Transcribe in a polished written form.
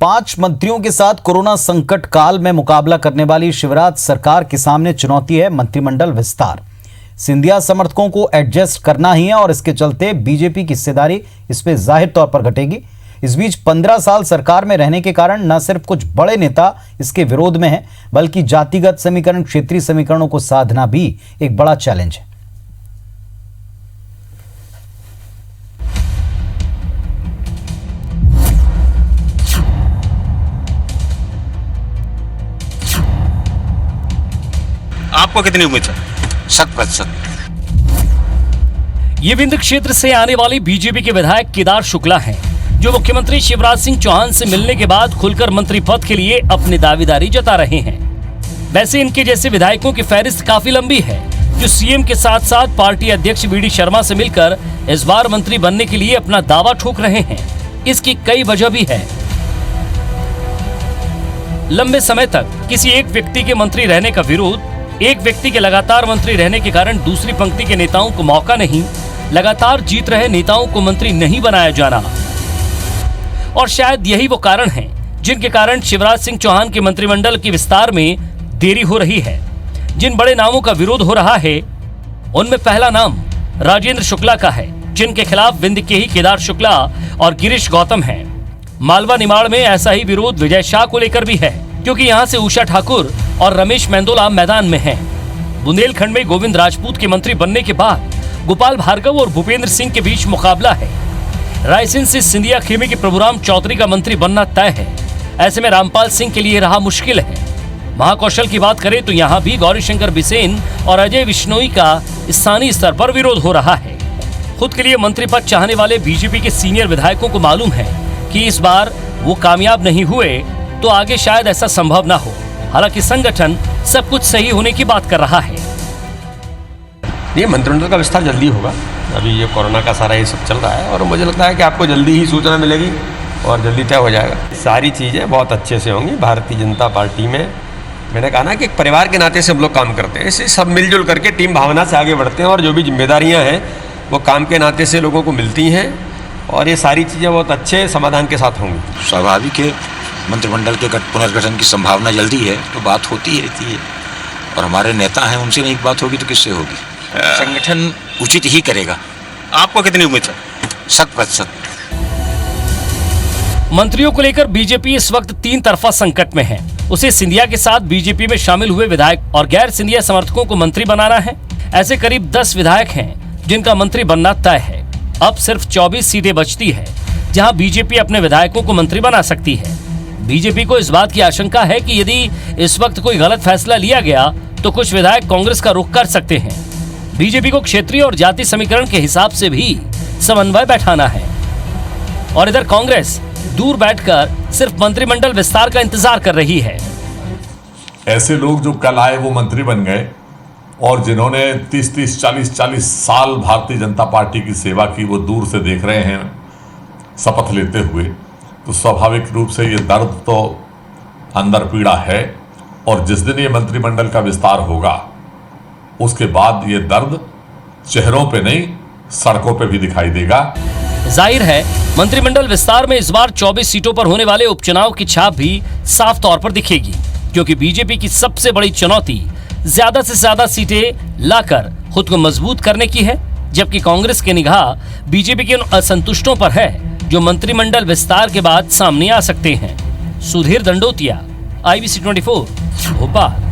5 मंत्रियों के साथ कोरोना संकट काल में मुकाबला करने वाली शिवराज सरकार के सामने चुनौती है मंत्रिमंडल विस्तार। सिंधिया समर्थकों को एडजस्ट करना ही है और इसके चलते बीजेपी की हिस्सेदारी इस पे जाहिर तौर पर घटेगी। इस बीच 15 साल सरकार में रहने के कारण न सिर्फ कुछ बड़े नेता इसके विरोध में हैं, बल्कि जातिगत समीकरण, क्षेत्रीय समीकरणों को साधना भी एक बड़ा चैलेंज है। आपको कितनी उम्मीद है? 100%। ये विंध्य क्षेत्र से आने वाले बीजेपी के विधायक केदार शुक्ला हैं, जो मुख्यमंत्री शिवराज सिंह चौहान से मिलने के बाद खुलकर मंत्री पद के लिए अपनी दावेदारी जता रहे हैं। वैसे इनके जैसे विधायकों की फहरिस्त काफी लंबी है, जो सीएम के साथ साथ पार्टी अध्यक्ष वी डी शर्मा से मिलकर इस बार मंत्री बनने के लिए अपना दावा ठोक रहे हैं। इसकी कई वजह भी है। लंबे समय तक किसी एक व्यक्ति के मंत्री रहने का विरोध, एक व्यक्ति के लगातार मंत्री रहने के कारण दूसरी पंक्ति के नेताओं को मौका नहीं, लगातार जीत रहे नेताओं को मंत्री नहीं बनाया जाना, और शायद यही वो कारण हैं जिनके कारण शिवराज सिंह चौहान के मंत्रिमंडल के विस्तार में देरी हो रही है। जिन बड़े नामों का विरोध हो रहा है उनमें पहला नाम राजेंद्र शुक्ला का है, जिनके खिलाफ विंध्य के ही केदार शुक्ला और गिरीश गौतम हैं। मालवा निमाड़ में ऐसा ही विरोध विजय शाह को लेकर भी है, क्योंकि यहाँ से उषा ठाकुर और रमेश मेंदोला मैदान में हैं। बुंदेलखंड में गोविंद राजपूत के मंत्री बनने के बाद गोपाल भार्गव और भूपेंद्र सिंह के बीच मुकाबला है। रायसेन से सिंधिया खेमे के प्रभुराम चौधरी का मंत्री बनना तय है। ऐसे में रामपाल सिंह के लिए रहा मुश्किल है। महाकौशल की बात करें तो यहाँ भी गौरीशंकर बिसेन और अजय विश्नोई का स्थानीय स्तर पर विरोध हो रहा है। खुद के लिए मंत्री पद चाहने वाले बीजेपी के सीनियर विधायकों को मालूम है कि इस बार वो कामयाब नहीं हुए तो आगे शायद ऐसा संभव ना हो। हालांकि संगठन सब कुछ सही होने की बात कर रहा है। ये मंत्रिमंडल का विस्तार जल्दी होगा। अभी ये कोरोना का सारा ये सब चल रहा है और मुझे लगता है कि आपको जल्दी ही सूचना मिलेगी और जल्दी तय हो जाएगा। सारी चीज़ें बहुत अच्छे से होंगी। भारतीय जनता पार्टी में मैंने कहा ना कि एक परिवार के नाते से हम लोग काम करते हैं। इससे सब मिलजुल करके टीम भावना से आगे बढ़ते हैं और जो भी जिम्मेदारियाँ हैं वो काम के नाते से लोगों को मिलती हैं और ये सारी चीज़ें बहुत अच्छे समाधान के साथ होंगी। स्वाभाविक है, मंत्रिमंडल के पुनर्गठन की संभावना जल्दी है तो बात होती ही रहती है, और हमारे नेता हैं, उनसे नहीं बात होगी तो किससे होगी? संगठन उचित ही करेगा। आपको कितनी उम्मीद है? 100%। मंत्रियों को लेकर बीजेपी इस वक्त 3 तरफा संकट में है। उसे सिंधिया के साथ बीजेपी में शामिल हुए विधायक और गैर सिंधिया समर्थकों को मंत्री बनाना है। ऐसे करीब 10 विधायक हैं जिनका मंत्री बनना तय है। अब सिर्फ 24 सीटें बचती है जहां बीजेपी अपने विधायकों को मंत्री बना सकती है। बीजेपी को इस बात की आशंका है कि यदि इस वक्त कोई गलत फैसला लिया गया तो कुछ विधायक कांग्रेस का रुख कर सकते हैं। बीजेपी को क्षेत्रीय और जाति समीकरण के हिसाब से भी समन्वय बैठाना है, और इधर कांग्रेस दूर बैठकर सिर्फ मंत्रिमंडल विस्तार का इंतजार कर रही है। ऐसे लोग जो कल आए वो मंत्री बन गए और जिन्होंने 30-30, 40-40 साल भारतीय जनता पार्टी की सेवा की, वो दूर से देख रहे हैं शपथ लेते हुए, तो स्वाभाविक रूप से ये दर्द तो अंदर पीड़ा है। और जिस दिन ये मंत्रिमंडल का विस्तार होगा उसके बाद ये दर्द चेहरों पे नहीं सड़कों पे भी दिखाई देगा। जाहिर है मंत्रिमंडल विस्तार में इस बार 24 सीटों पर होने वाले उपचुनाव की छाप भी साफ तौर पर दिखेगी, क्योंकि बीजेपी की सबसे बड़ी चुनौती ज्यादा से ज्यादा सीटें लाकर खुद को मजबूत करने की है, जबकि कांग्रेस की निगाह बीजेपी के उन असंतुष्टों पर है जो मंत्रिमंडल विस्तार के बाद सामने आ सकते हैं। सुधीर दंडोतिया, IBC 24, भोपाल।